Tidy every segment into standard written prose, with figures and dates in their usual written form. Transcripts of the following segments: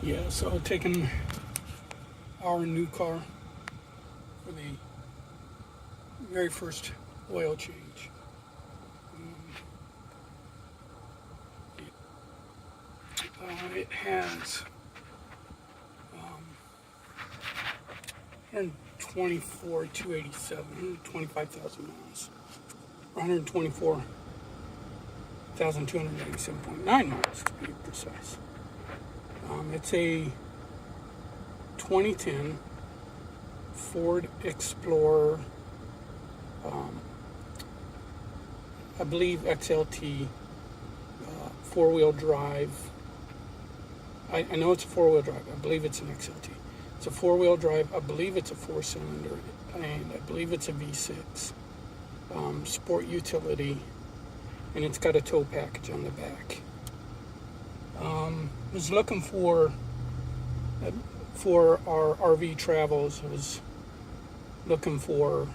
Yeah, so taking our new car for the very first oil change. It has 125,000 miles, 124,287.9 miles to be precise. It's a 2010 Ford Explorer, I believe XLT, four-wheel drive. I know it's a four-wheel drive. I believe it's an XLT. It's a four-wheel drive. I believe it's a four-cylinder, and I believe it's a V6 sport utility, and it's got a tow package on the back. Was looking for our RV travels. I was looking for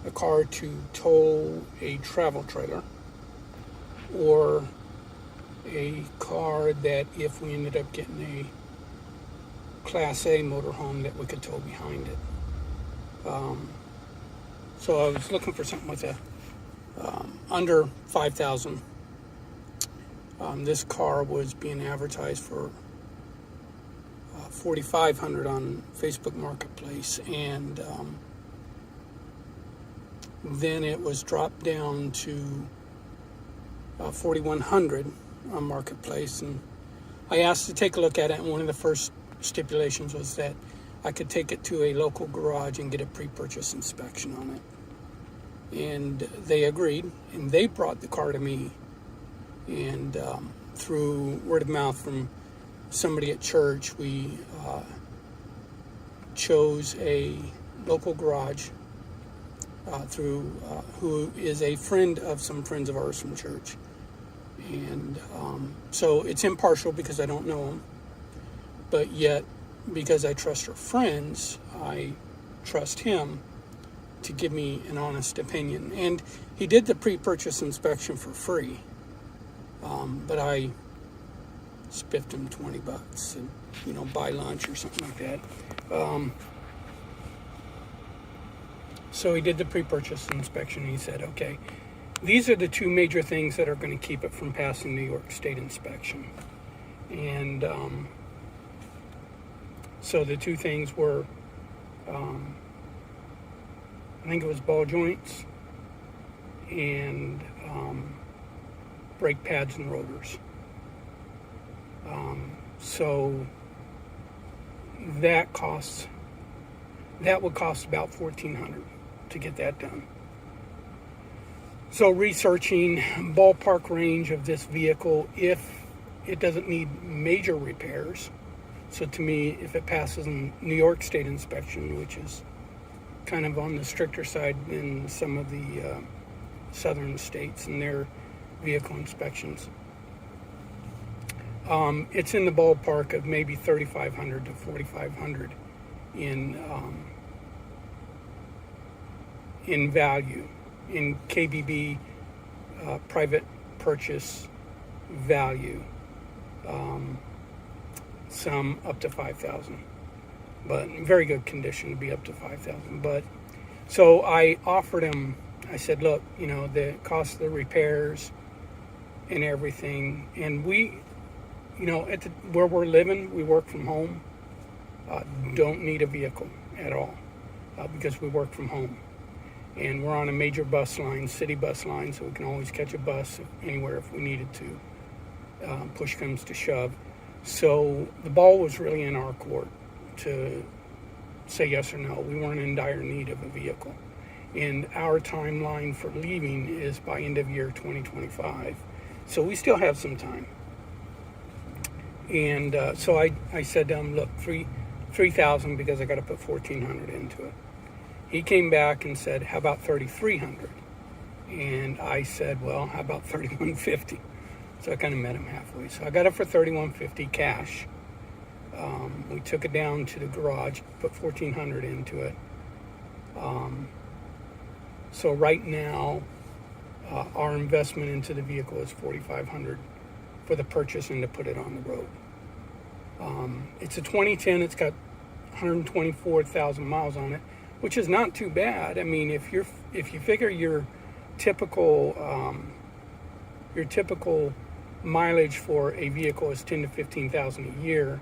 a car to tow a travel trailer, or a car that if we ended up getting a Class A motorhome that we could tow behind it. So I was looking for something with a under 5,000. This car was being advertised for $4,500 on Facebook Marketplace, and then it was dropped down to $4,100 on Marketplace, and I asked to take a look at it, and one of the first stipulations was that I could take it to a local garage and get a pre-purchase inspection on it. And they agreed, and they brought the car to me, and through word of mouth from somebody at church, we chose a local garage through who is a friend of some friends of ours from church. And so it's impartial because I don't know them, but yet because I trust her friends, I trust him to give me an honest opinion. And he did the pre-purchase inspection for free, but I spiffed him $20 and buy lunch or something like that. So he did the pre-purchase inspection, and he said, okay, these are the two major things that are going to keep it from passing New York State inspection. And so the two things were, I think it was ball joints and brake pads and rotors. So that would cost about $1,400 to get that done. So researching ballpark range of this vehicle, if it doesn't need major repairs. So to me, if it passes in New York State inspection, which is kind of on the stricter side than some of the southern states and their vehicle inspections, it's in the ballpark of maybe $3,500 to $4,500 in value, in KBB private purchase value. Some up to $5,000, but in very good condition to be up to $5,000. But so I offered him, I said, look, the cost of the repairs and everything, and we, where we're living, we work from home, don't need a vehicle at all because we work from home. And we're on a major bus line, city bus line, so we can always catch a bus anywhere if we needed to. Push comes to shove. So the ball was really in our court to say yes or no. We weren't in dire need of a vehicle. And our timeline for leaving is by end of year 2025. So we still have some time. And so I said to him, look, $3,000 because I got to put $1,400 into it. He came back and said, how about $3,300? And I said, well, how about $3,150? So I kind of met him halfway. So I got it for $3,150 cash. We took it down to the garage, put $1,400 into it. So right now, our investment into the vehicle is $4,500 for the purchase and to put it on the road. It's a 2010. It's got 124,000 miles on it, which is not too bad. I mean, if you figure your typical mileage for a vehicle is 10 to 15,000 a year,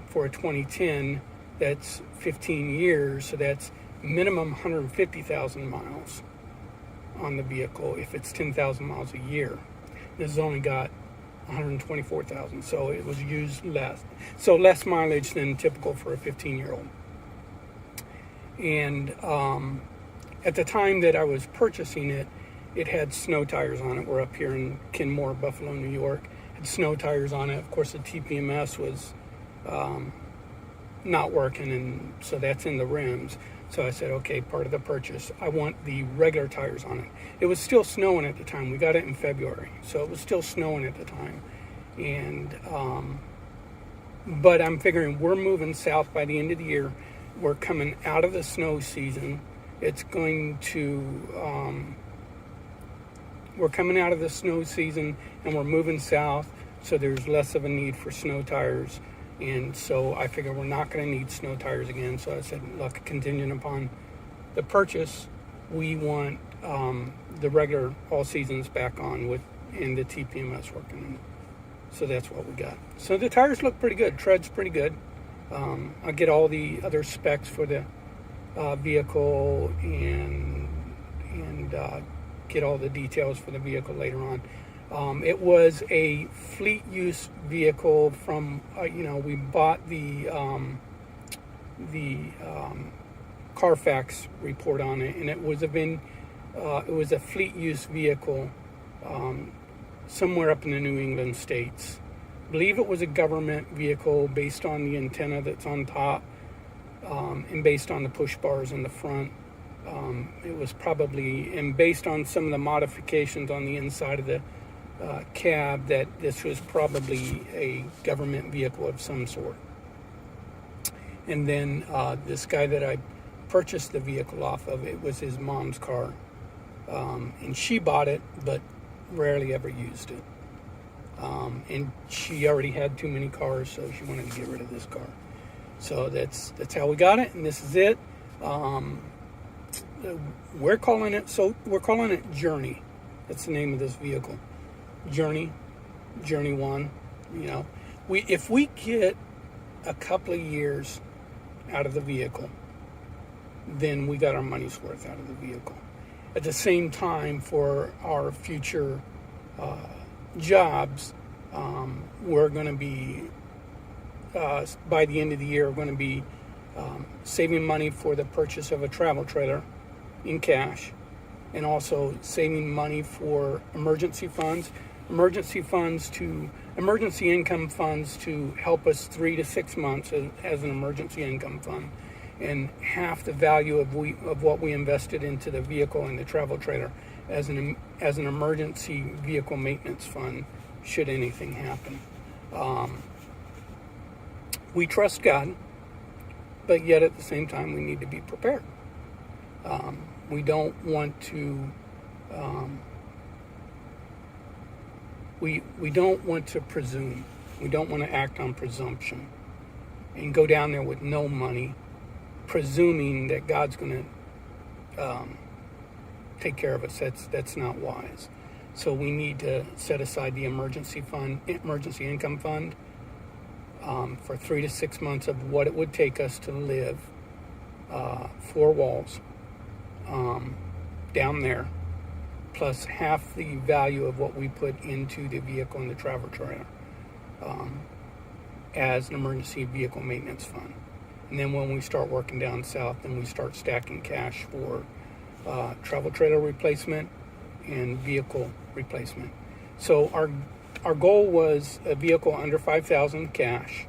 for a 2010, that's 15 years, so that's minimum 150,000 miles on the vehicle if it's 10,000 miles a year. This has only got 124,000, so it was used less. So less mileage than typical for a 15-year-old. And at the time that I was purchasing it, it had snow tires on it. We're up here in Kenmore, Buffalo, New York. It had snow tires on it. Of course, the TPMS was not working, and so that's in the rims. So I said, okay, part of the purchase, I want the regular tires on it. It was still snowing at the time. We got it in February, so it was still snowing at the time. And but I'm figuring we're moving south by the end of the year. We're coming out of the snow season. It's going to we're coming out of the snow season, and we're moving south, so there's less of a need for snow tires. And so I figured we're not going to need snow tires again. So I said, look, contingent upon the purchase, we want the regular all seasons back on with and the TPMS working. So that's what we got. So the tires look pretty good. Tread's pretty good. I'll get all the other specs for the vehicle and get all the details for the vehicle later on. It was a fleet use vehicle from, we bought the Carfax report on it, and it was a fleet use vehicle somewhere up in the New England states. I believe it was a government vehicle based on the antenna that's on top and based on the push bars in the front. It was probably, and based on some of the modifications on the inside of the cab, that this was probably a government vehicle of some sort. And then this guy that I purchased the vehicle off of, it was his mom's car, and she bought it but rarely ever used it, and she already had too many cars, so she wanted to get rid of this car. So that's how we got it, and this is it. We're calling it Journey. That's the name of this vehicle. Journey 1. If we get a couple of years out of the vehicle, then we got our money's worth out of the vehicle. At the same time, for our future jobs, we're going to be by the end of the year, we're going to be saving money for the purchase of a travel trailer in cash, and also saving money for emergency income funds to help us 3 to 6 months as an emergency income fund, and half the value of what we invested into the vehicle and the travel trailer as an emergency vehicle maintenance fund should anything happen. We trust God, but yet at the same time we need to be prepared. We don't want to we don't want to presume. We don't want to act on presumption and go down there with no money, presuming that God's going to take care of us. That's not wise. So we need to set aside the emergency income fund, for 3 to 6 months of what it would take us to live 4 walls down there, plus half the value of what we put into the vehicle and the travel trailer as an emergency vehicle maintenance fund. And then when we start working down south, then we start stacking cash for travel trailer replacement and vehicle replacement. So our goal was a vehicle under $5,000 cash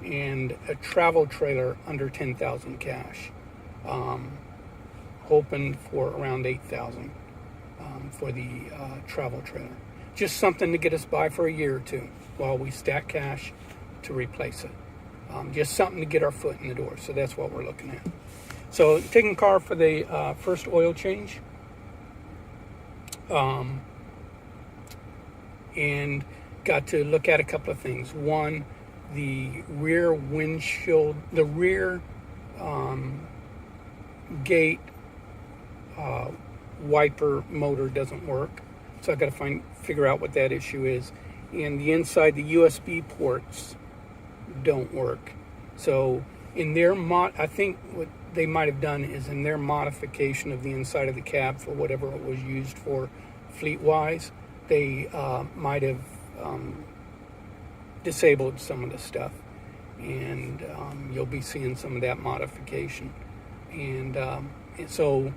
and a travel trailer under $10,000 cash, hoping for around $8,000 for the travel trailer. Just something to get us by for a year or two while we stack cash to replace it. Just something to get our foot in the door. So that's what we're looking at. So taking the car for the first oil change. And got to look at a couple of things. One, the rear windshield, the rear gate wiper motor doesn't work, so I got to figure out what that issue is. And the inside, the USB ports don't work. So in their I think what they might have done is in their modification of the inside of the cab for whatever it was used for fleet-wise, they might have disabled some of the stuff, and you'll be seeing some of that modification. And so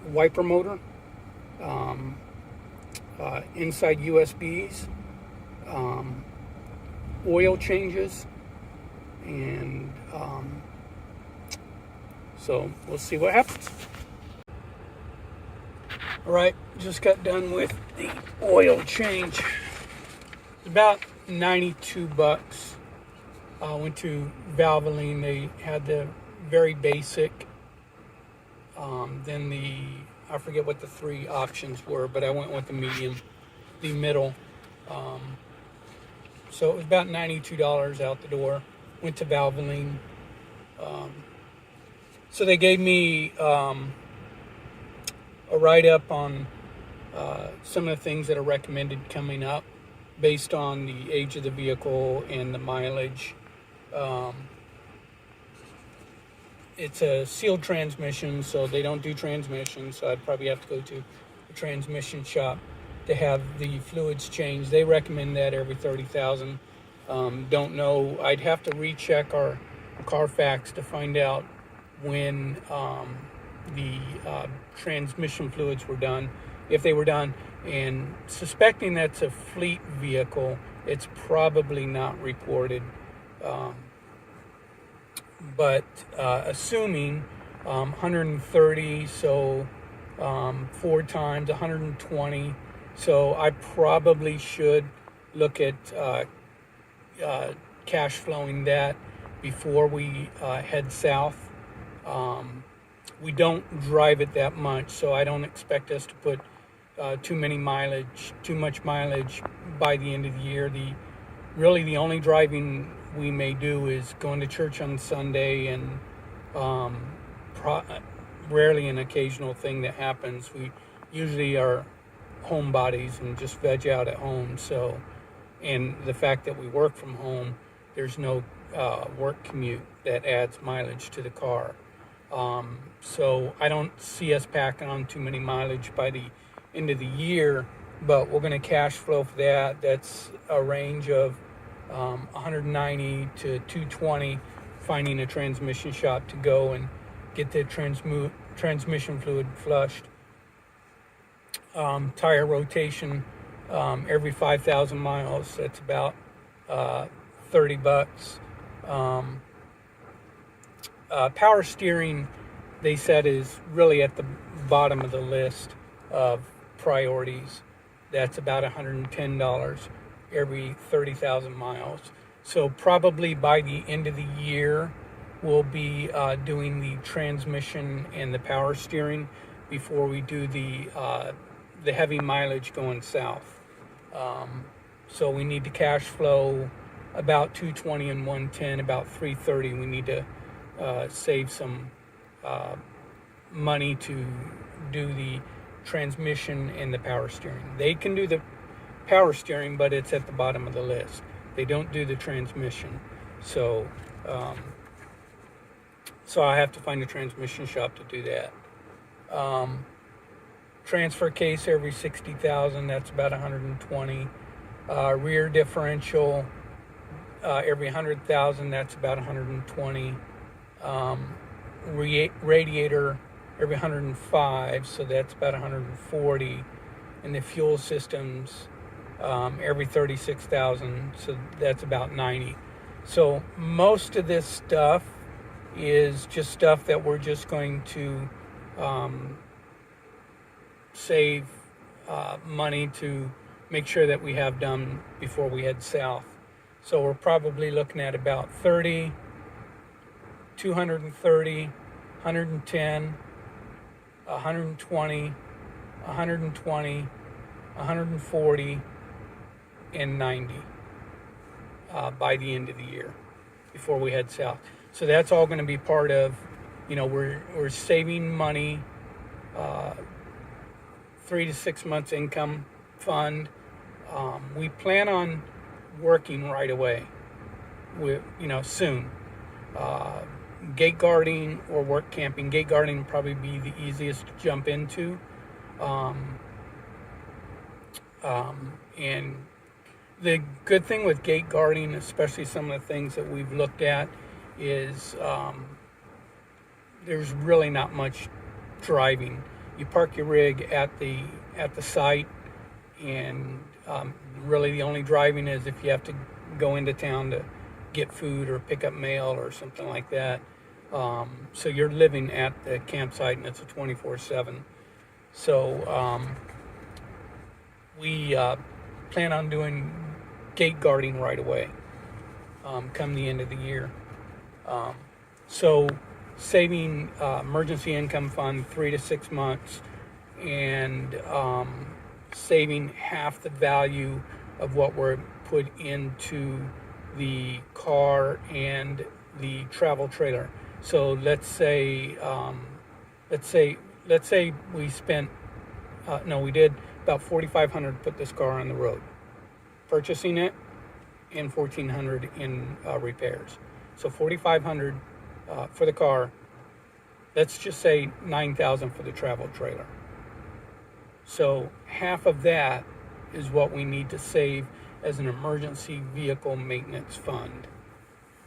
wiper motor, inside USBs, oil changes, and so we'll see what happens. All right, just got done with the oil change. It's about $92. Went to Valvoline. They had the very basic. Then I forget what the 3 options were, but I went with the medium, the middle. So it was about $92 out the door. Went to Valvoline. So they gave me a write-up on some of the things that are recommended coming up based on the age of the vehicle and the mileage. It's a sealed transmission, so they don't do transmissions, so I'd probably have to go to a transmission shop to have the fluids changed. They recommend that every 30,000. Don't know. I'd have to recheck our Carfax to find out when the transmission fluids were done, if they were done. And suspecting that's a fleet vehicle, it's probably not reported. But assuming 130, so 4 times 120, so I probably should look at cash flowing that before we head south. We don't drive it that much, so I don't expect us to put too much mileage by the end of the year. Really the only driving we may do is going to church on Sunday, and rarely an occasional thing that happens. We usually are homebodies and just veg out at home. So, and the fact that we work from home, there's no work commute that adds mileage to the car. So I don't see us packing on too many mileage by the end of the year, but we're going to cash flow for that. That's a range of 190 to 220, finding a transmission shop to go and get the transmission fluid flushed. Tire rotation every 5,000 miles. That's about $30. Power steering, they said, is really at the bottom of the list of priorities. That's about $110 every 30,000 miles. So probably by the end of the year, we'll be doing the transmission and the power steering before we do the heavy mileage going south. So we need to cash flow about 220 and 110, about 330. We need to save some money to do the transmission and the power steering. They can do the power steering, but it's at the bottom of the list. They don't do the transmission. So so I have to find a transmission shop to do that. Transfer case every 60,000, that's about 120. Rear differential every 100,000, that's about 120. Radiator every 105, so that's about 140. And the fuel systems every 36,000, so that's about 90. So most of this stuff is just stuff that we're just going to save money to make sure that we have done before we head south. So we're probably looking at about 30, 230, 110, 120, 120, 140, by the end of the year before we head south. So that's all going to be part of, we're saving money, 3 to 6 months income fund. We plan on working right away, soon. Gate guarding or work camping. Gate guarding would probably be the easiest to jump into. And the good thing with gate guarding, especially some of the things that we've looked at, is there's really not much driving. You park your rig at the site, and really the only driving is if you have to go into town to get food or pick up mail or something like that. So you're living at the campsite, and it's a 24/7. So we plan on doing gate guarding right away, come the end of the year. So saving emergency income fund 3 to 6 months, and saving half the value of what we're put into the car and the travel trailer. So let's say we spent we did about $4,500 to put this car on the road, purchasing it, and $1,400 in repairs. So $4,500 for the car. Let's just say $9,000 for the travel trailer. So half of that is what we need to save as an emergency vehicle maintenance fund,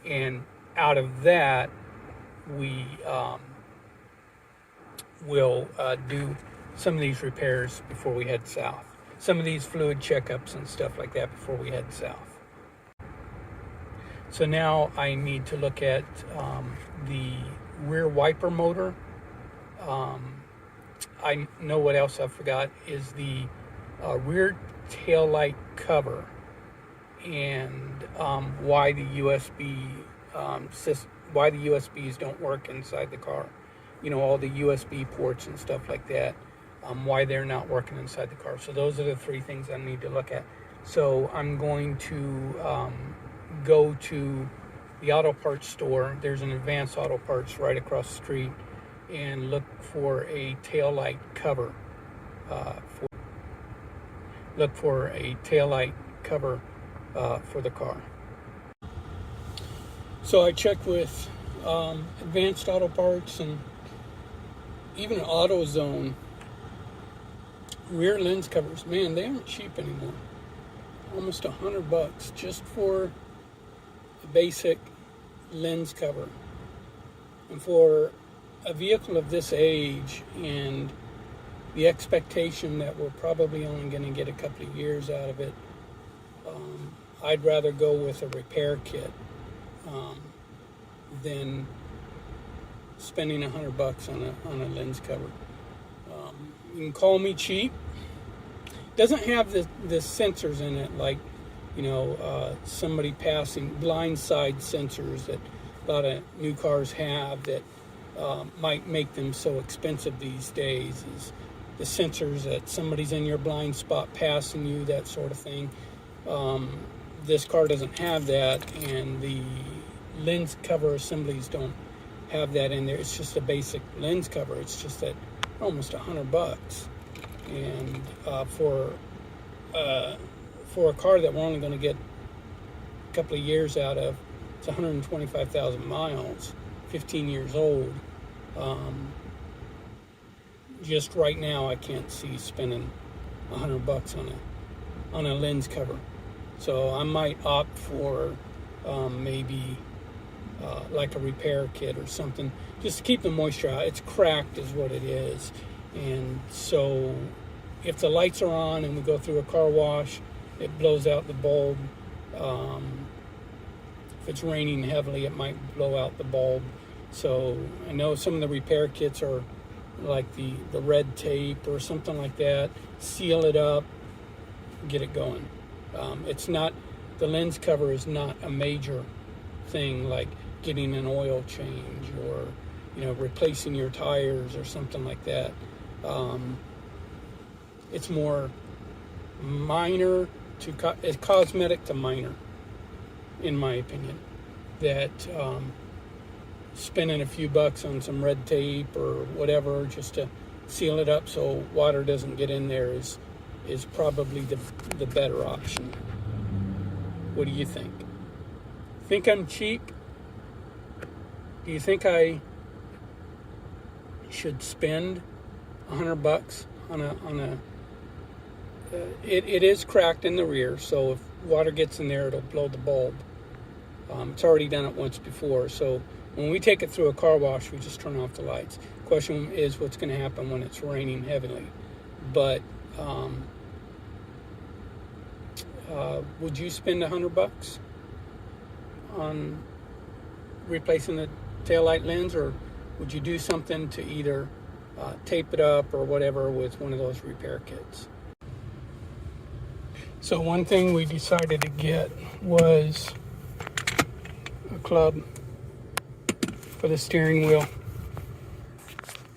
and out of that we will do some of these repairs before we head south, some of these fluid checkups and stuff like that before we head south. So now I need to look at the rear wiper motor. I know what else I forgot is the rear tail light cover, and why the USBs don't work inside the car. All the USB ports and stuff like that, why they're not working inside the car. So those are the 3 things I need to look at. So I'm going to go to the auto parts store. There's an Advanced Auto Parts right across the street, and look for a tail light cover. Look for a tail light cover for the car. So I checked with Advanced Auto Parts and even AutoZone. Rear lens covers, man, they aren't cheap anymore. Almost $100 just for a basic lens cover. And for a vehicle of this age, and the expectation that we're probably only going to get a couple of years out of it, I'd rather go with a repair kit than spending $100 on a lens cover. You can call me cheap. Doesn't have the sensors in it like somebody passing, blind side sensors that a lot of new cars have that might make them so expensive these days. Is the sensors that somebody's in your blind spot passing you, that sort of thing. This car doesn't have that, and the lens cover assemblies don't have that in there. It's just a basic lens cover. It's just that almost $100, and for a car that we're only going to get a couple of years out of, it's 125,000 miles, 15 years old. Just right now, I can't see spending $100 on a lens cover. So I might opt for maybe like a repair kit or something, just to keep the moisture out. It's cracked is what it is. And so if the lights are on and we go through a car wash, it blows out the bulb. If it's raining heavily, it might blow out the bulb. So I know some of the repair kits are like the red tape or something like that. Seal it up, get it going. It's not, the lens cover is not a major thing like getting an oil change or replacing your tires or something like that. It's more minor it's cosmetic to minor, in my opinion. That spending a few bucks on some red tape or whatever just to seal it up so water doesn't get in there is probably the better option. What do you think? Think I'm cheap? Do you think I should spend $100 on a it is cracked in the rear, so if water gets in there, it'll blow the bulb. It's already done it once before, so when we take it through a car wash, we just turn off the lights. Question is what's going to happen when it's raining heavily. But would you spend $100 on replacing the taillight lens, or would you do something to either tape it up or whatever with one of those repair kits? So one thing we decided to get was a club for the steering wheel.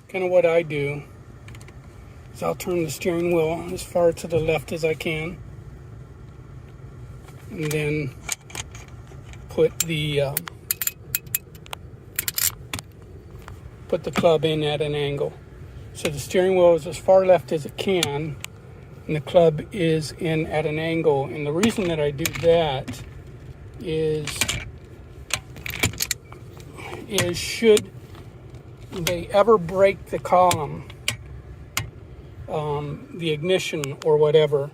Kind of what I do is I'll turn the steering wheel as far to the left as I can, and then put the club in at an angle. So the steering wheel is as far left as it can, and the club is in at an angle. And the reason that I do that is should they ever break the column, the ignition or whatever,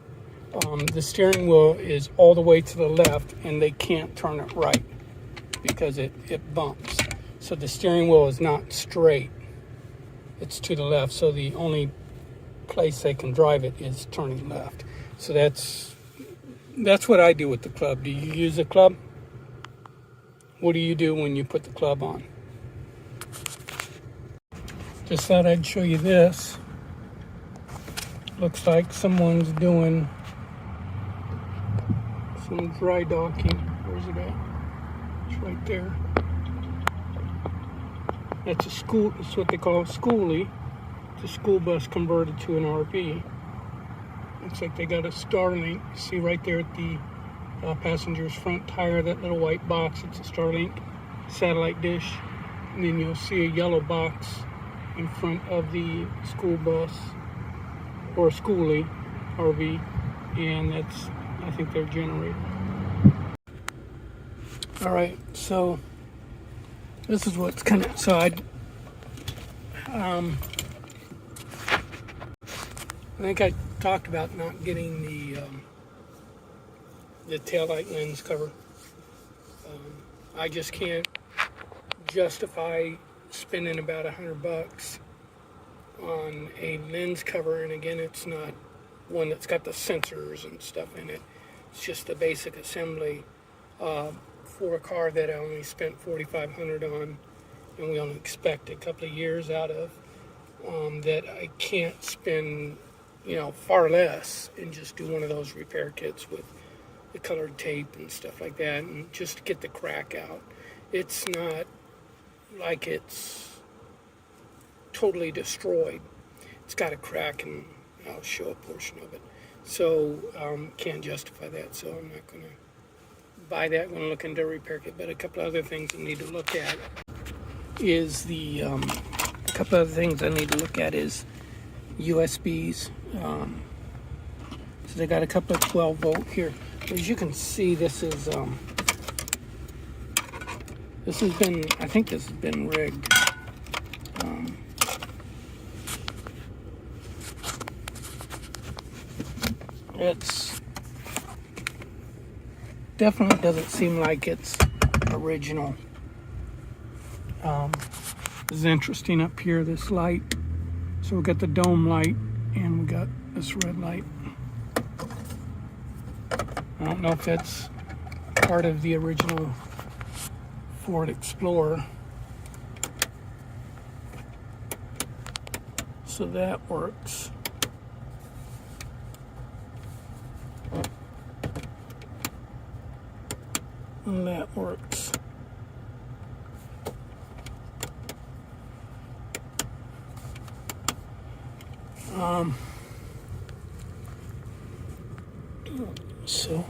the steering wheel is all the way to the left and they can't turn it right because it bumps. So the steering wheel is not straight, it's to the left, so the only place they can drive it is turning left. So that's what I do with the club. Do you use a club? What do you do when you put the club on? Just thought I'd show you this. Looks like someone's doing some dry docking. Where's it at? It's right there. That's a school. It's what they call a schoolie. It's a school bus converted to an RV. Looks like they got a Starlink. See right there at the passenger's front tire, that little white box. It's a Starlink satellite dish. And then you'll see a yellow box in front of the school bus or schoolie RV, and that's, I think, their generator. All right, so this is what's kind of, so I think I talked about not getting the taillight lens cover. I just can't justify spending about $100 on a lens cover, and again, it's not one that's got the sensors and stuff in it. It's just the basic assembly for a car that I only spent $4,500 on, and we only expect a couple of years out of. That I can't spend, far less and just do one of those repair kits with the colored tape and stuff like that, and just to get the crack out. It's not like it's totally destroyed. It's got a crack, and I'll show a portion of it. So can't justify that, so I'm not going to buy that. I'm going to look into a repair kit. But a couple other things I need to look at is USBs. So they got a couple of 12 volt here. As you can see, this has been rigged. It's definitely doesn't seem like it's original. This is interesting up here, this light. So we got the dome light and we got this red light. I don't know if that's part of the original Ford Explorer. So that works. And that works. So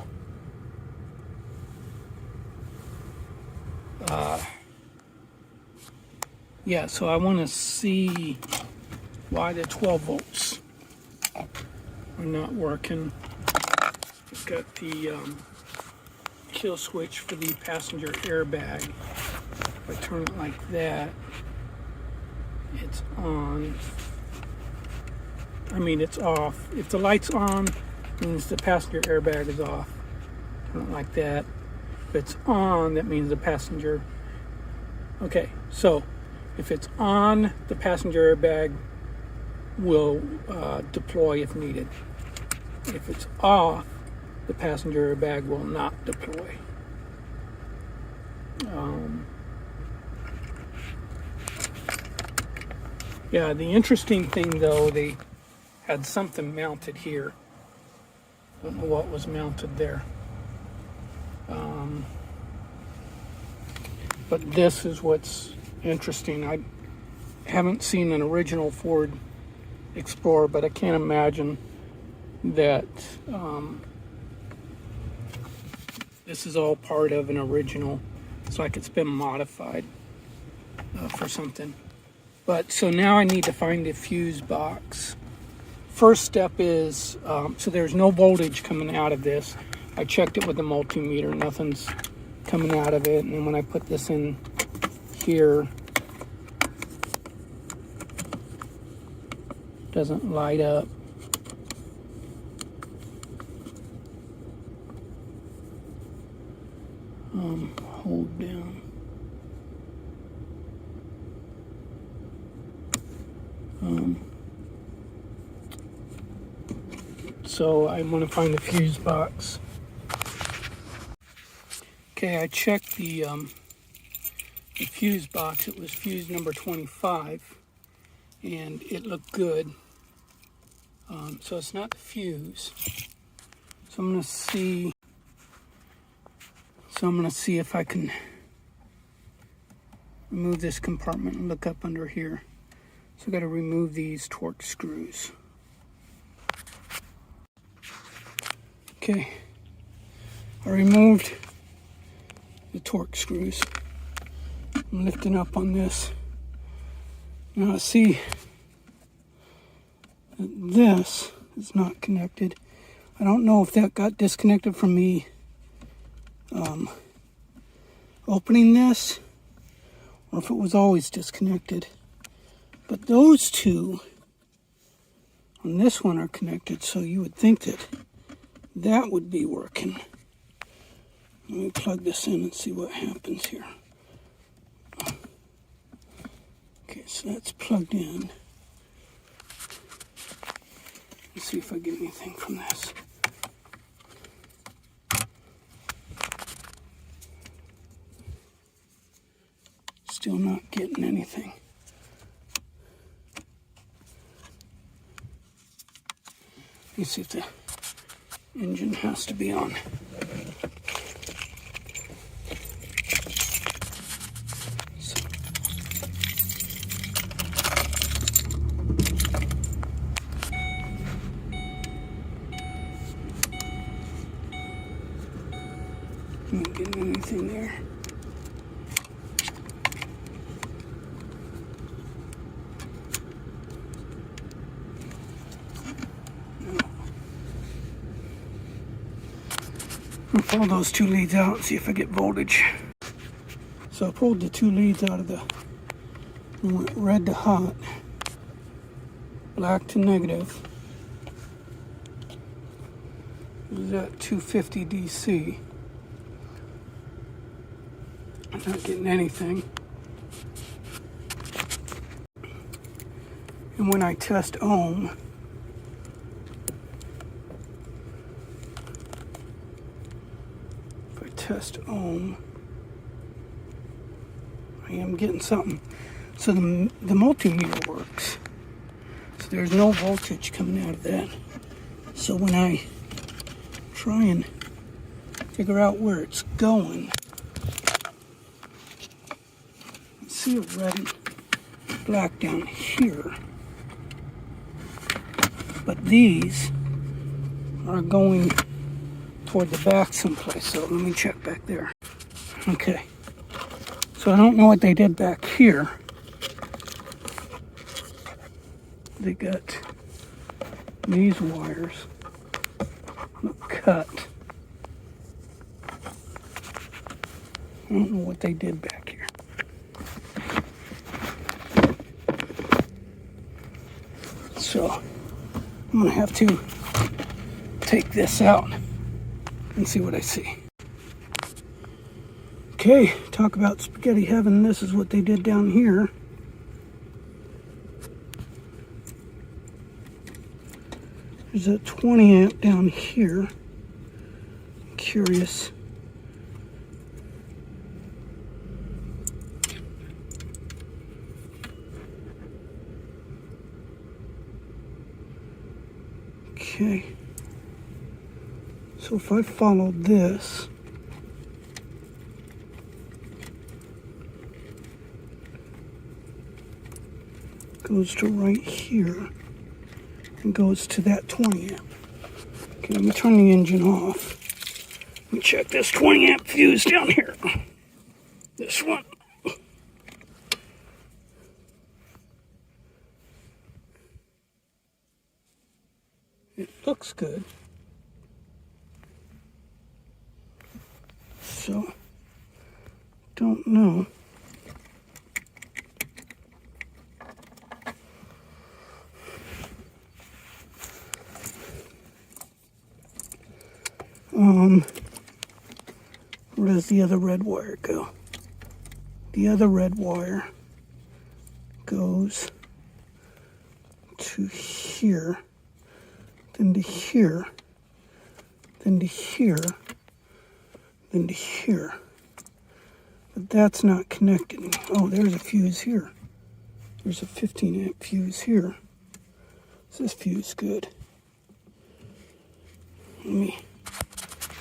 yeah, so I want to see why the 12 volts are not working. I've got the kill switch for the passenger airbag. If I turn it like that, it's on. I mean, it's off. If the light's on, it means the passenger airbag is off. Turn it like that. If it's on, that means the passenger. Okay, so if it's on, the passenger airbag will deploy if needed. If it's off, the passenger airbag will not deploy. Yeah, the interesting thing though, they had something mounted here. Don't know what was mounted there. But this is what's interesting. I haven't seen an original Ford Explorer, but I can't imagine that this is all part of an original. It's like it's been modified for something. But so now I need to find the fuse box. First step is, so there's no voltage coming out of this. I checked it with the multimeter, nothing's coming out of it. And then when I put this in here, it doesn't light up. Hold down. So I want to find the fuse box. Okay, I checked the fuse box. It was fuse number 25, and it looked good. So it's not the fuse. So I'm going to see. So I'm going to see if I can remove this compartment and look up under here. So I've got to remove these Torx screws. Okay, I removed the Torx screws. I'm lifting up on this. Now I see that this is not connected. I don't know if that got disconnected from me opening this, or if it was always disconnected. But those two on this one are connected, so you would think that that would be working. Let me plug this in and see what happens here. Okay, so that's plugged in. Let's see if I get anything from this. Still not getting anything. Let's see if the engine has to be on. Not getting anything there. I'll pull those two leads out and see if I get voltage. So I pulled the two leads out of the, and went red to hot, black to negative. It was at 250 DC. I'm not getting anything. And when I test ohm, test ohm, I am getting something. So the multimeter works. So there's no voltage coming out of that. So when I try and figure out where it's going, I see a red and black down here. But these are going toward the back someplace, so let me check back there. Okay, so I don't know what they did back here. They got these wires cut. I don't know what they did back here. So I'm gonna have to take this out and see what I see. Okay, talk about spaghetti heaven. This is what they did down here. There's a 20 amp down here. I'm curious. Okay. So if I follow this, goes to right here and goes to that 20 amp. Okay, let me turn the engine off. Let me check this 20 amp fuse down here. This one. It looks good. So, don't know. Where does the other red wire go? The other red wire goes to here, then to here, then to here, then to here. But that's not connected. Oh, there's a fuse here. There's a 15 amp fuse here. Is this fuse good? Let me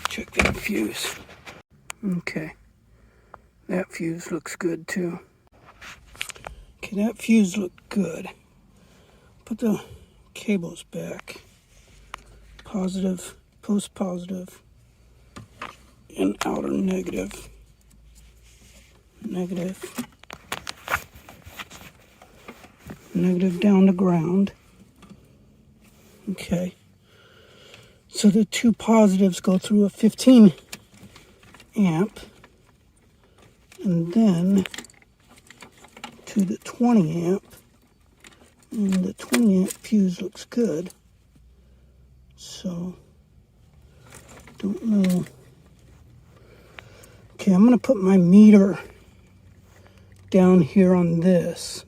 check that fuse. Okay, that fuse looks good too. Okay, that fuse looked good. Put the cables back. Positive, post positive, and outer negative. Negative. Negative down to ground. Okay. So the two positives go through a 15 amp and then to the 20 amp, and the 20 amp fuse looks good, so don't know. Okay, I'm going to put my meter down here on this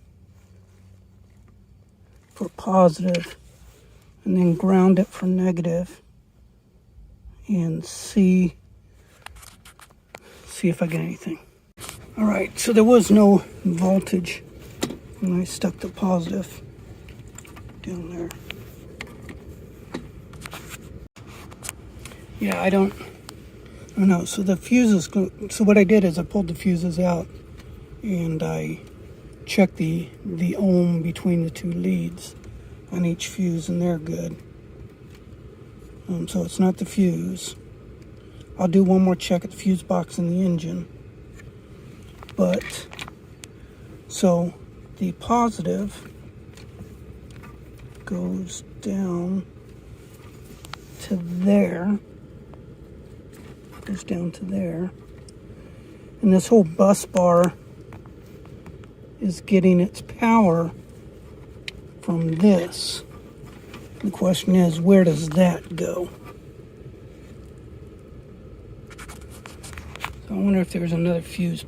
for positive and then ground it for negative and see if I get anything. All right, so there was no voltage when I stuck the positive down there. Yeah, I don't know. So the fuses, so what I did is I pulled the fuses out and I checked the ohm between the two leads on each fuse, and they're good. So it's not the fuse. I'll do one more check at the fuse box in the engine. But, so the positive goes down to there. Goes down to there. And this whole bus bar is getting its power from this. The question is, where does that go? So I wonder if there's another fuse.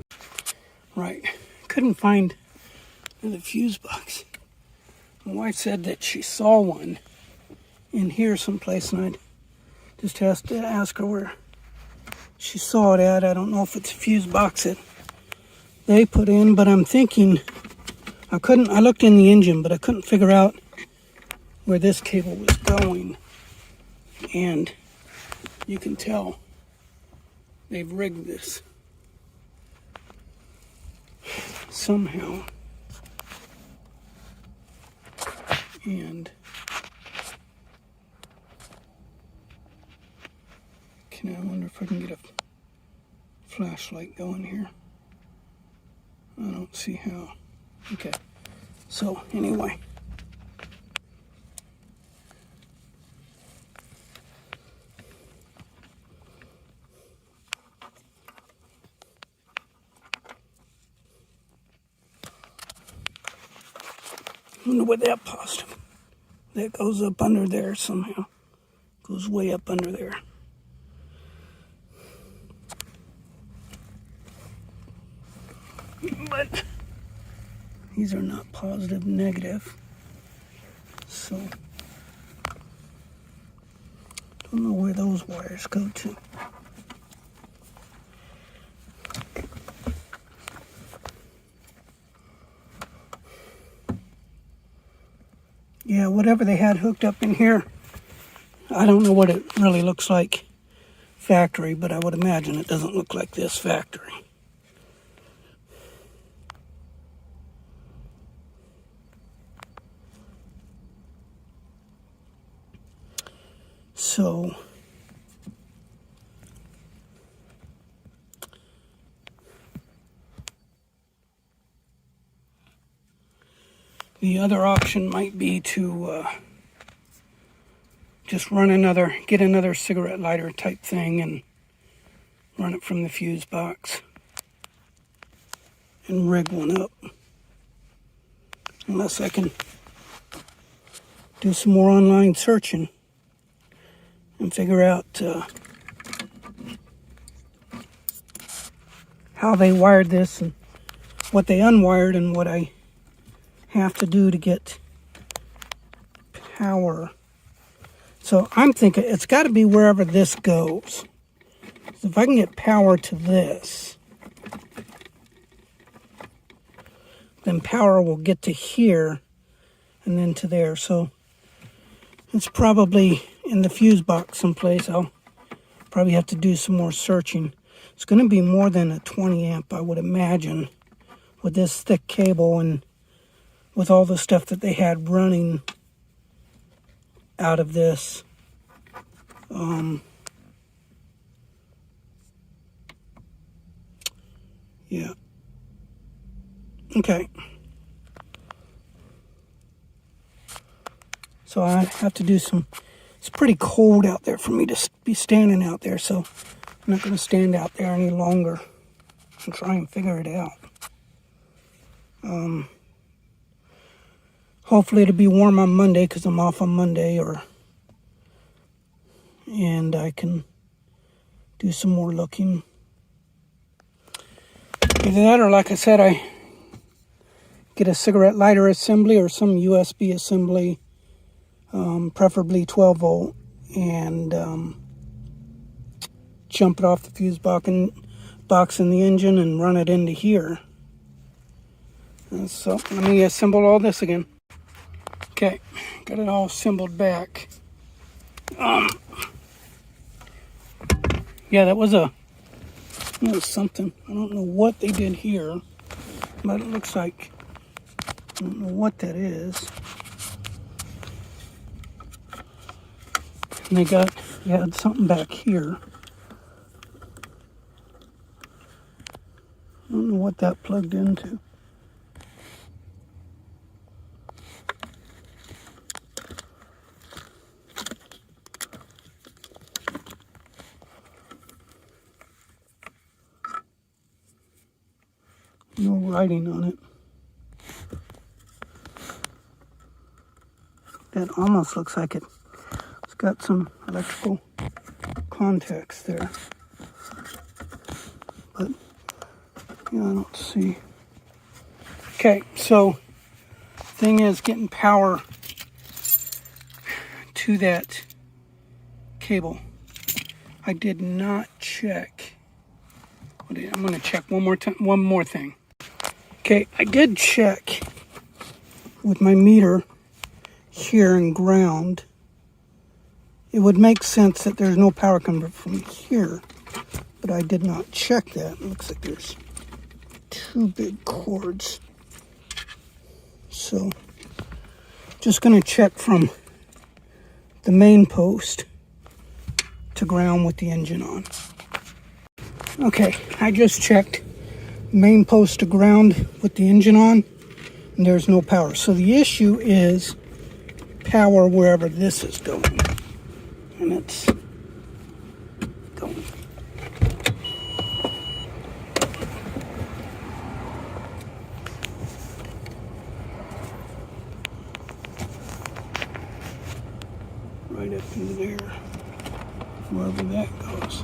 Right. Couldn't find another fuse box. My wife said that she saw one in here someplace, and I just has to ask her where she saw it at. I don't know if it's a fuse box that they put in, but I'm thinking I looked in the engine, but I couldn't figure out where this cable was going. And you can tell they've rigged this somehow. And I wonder if I can get a flashlight going here. I don't see how. Okay. So, anyway. I wonder what that positive. That goes up under there somehow. Goes way up under there. But these are not positive, negative. So, don't know where those wires go to. Yeah, whatever they had hooked up in here, I don't know what it really looks like factory, but I would imagine it doesn't look like this factory. So, the other option might be to just get another cigarette lighter type thing and run it from the fuse box and rig one up. Unless I can do some more online searching and figure out how they wired this and what they unwired and what I have to do to get power. So I'm thinking it's got to be wherever this goes. So if I can get power to this, then power will get to here and then to there. So it's probably in the fuse box someplace. I'll probably have to do some more searching. It's going to be more than a 20 amp, I would imagine, with this thick cable and with all the stuff that they had running out of this. Yeah. Okay. So I have to do some, it's pretty cold out there for me to be standing out there, so I'm not going to stand out there any longer and try and figure it out. Hopefully it'll be warm on Monday because I'm off on Monday, and I can do some more looking. Either that or, like I said, I get a cigarette lighter assembly or some USB assembly, preferably 12 volt, and jump it off the fuse box in the engine and run it into here. And so let me assemble all this again. Okay, got it all assembled back. Yeah, that was something. I don't know what they did here, but it looks like, I don't know what that is. And they had something back here. I don't know what that plugged into. No writing on it. That almost looks like it's got some electrical contacts there. But, yeah, I don't see. Okay, so, thing is getting power to that cable. I did not check. I'm going to check one more thing. Okay, I did check with my meter here and ground. It would make sense that there's no power coming from here, but I did not check that. It looks like there's two big cords. So, just going to check from the main post to ground with the engine on. Okay, I just checked main post to ground with the engine on, and there's no power. So the issue is power wherever this is going, and it's going. Right up in there, wherever that goes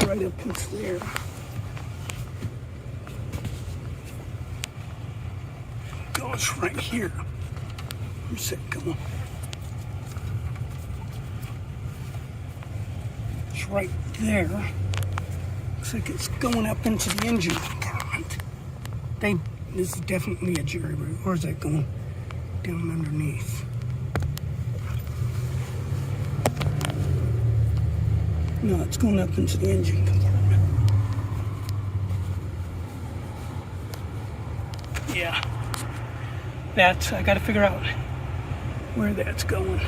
right up into there. Goes right here. Where's it going? It's right there. Looks like it's going up into the engine compartment. This is definitely a jerry rig, or is that going down underneath? No, it's going up into the engine compartment. Yeah. I gotta figure out where that's going.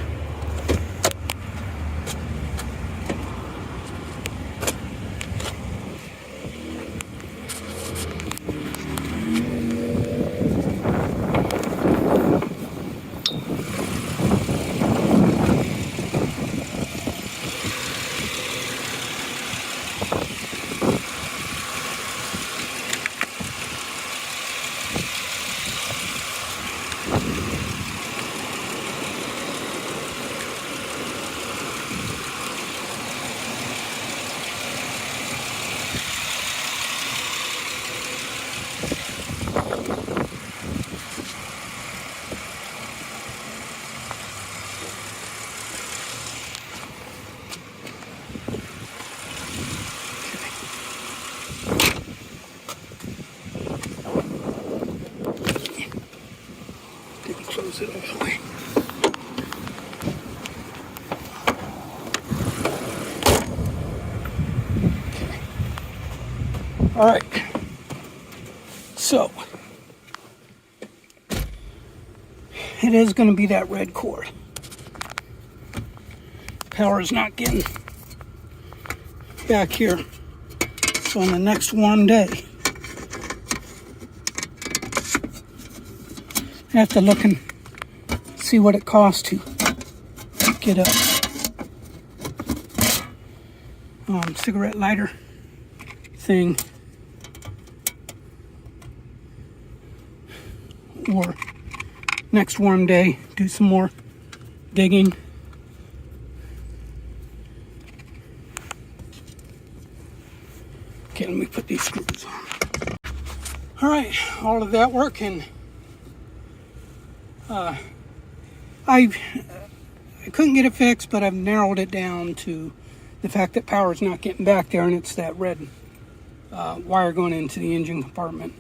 Close it all the way. Okay. All right. So it is going to be that red cord. Power is not getting back here. So on the next warm day, I have to look and see what it costs to get a cigarette lighter thing, or next warm day do some more digging. Okay, let me put these screws on. All right, all of that work, and I couldn't get it fixed, but I've narrowed it down to the fact that power's not getting back there, and it's that red wire going into the engine compartment.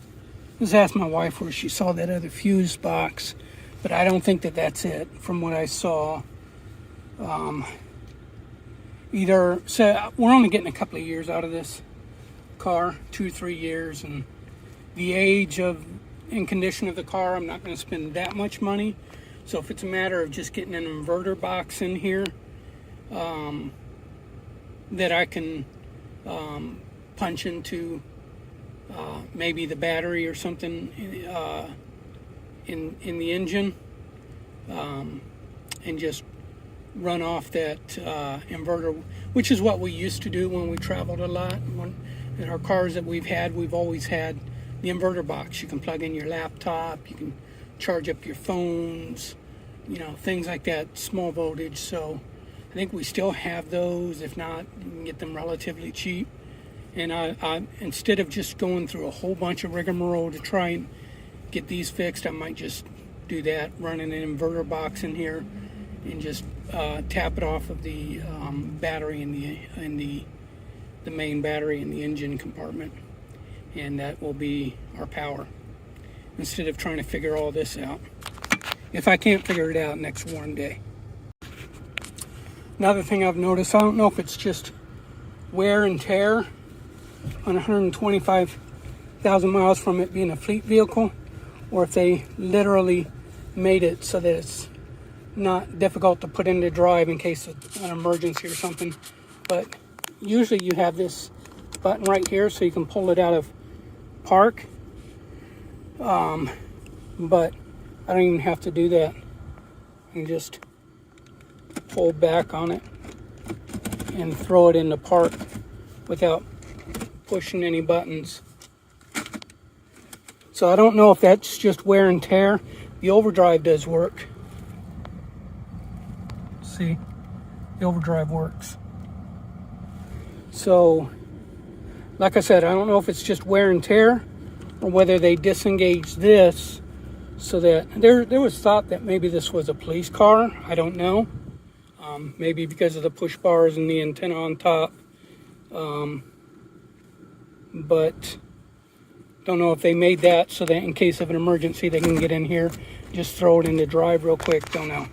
I just asked my wife where she saw that other fuse box, but I don't think that that's it from what I saw. So we're only getting a couple of years out of this car, 2 or 3 years, and the age and condition of the car, I'm not going to spend that much money. So if it's a matter of just getting an inverter box in here that I can punch into maybe the battery or something in the engine, and just run off that inverter, which is what we used to do when we traveled a lot. In our cars that we've always had the inverter box. You can plug in your laptop, you can charge up your phones, things like that, small voltage. So I think we still have those. If not, you can get them relatively cheap. And I instead of just going through a whole bunch of rigmarole to try and get these fixed, I might just do that, running an inverter box in here and just tap it off of the battery in the main battery in the engine compartment, and that will be our power, instead of trying to figure all this out, if I can't figure it out next warm day. Another thing I've noticed, I don't know if it's just wear and tear on 125,000 miles from it being a fleet vehicle, or if they literally made it so that it's not difficult to put into drive in case of an emergency or something. But usually you have this button right here so you can pull it out of park. But I don't even have to do that. I can just pull back on it and throw it into park without pushing any buttons. So I don't know if that's just wear and tear. The overdrive does work. See, the overdrive works. So, like I said, I don't know if it's just wear and tear or whether they disengage this so that there was thought that maybe this was a police car. I don't know. Maybe because of the push bars and the antenna on top. But don't know if they made that so that in case of an emergency they can get in here, just throw it into drive real quick. Don't know.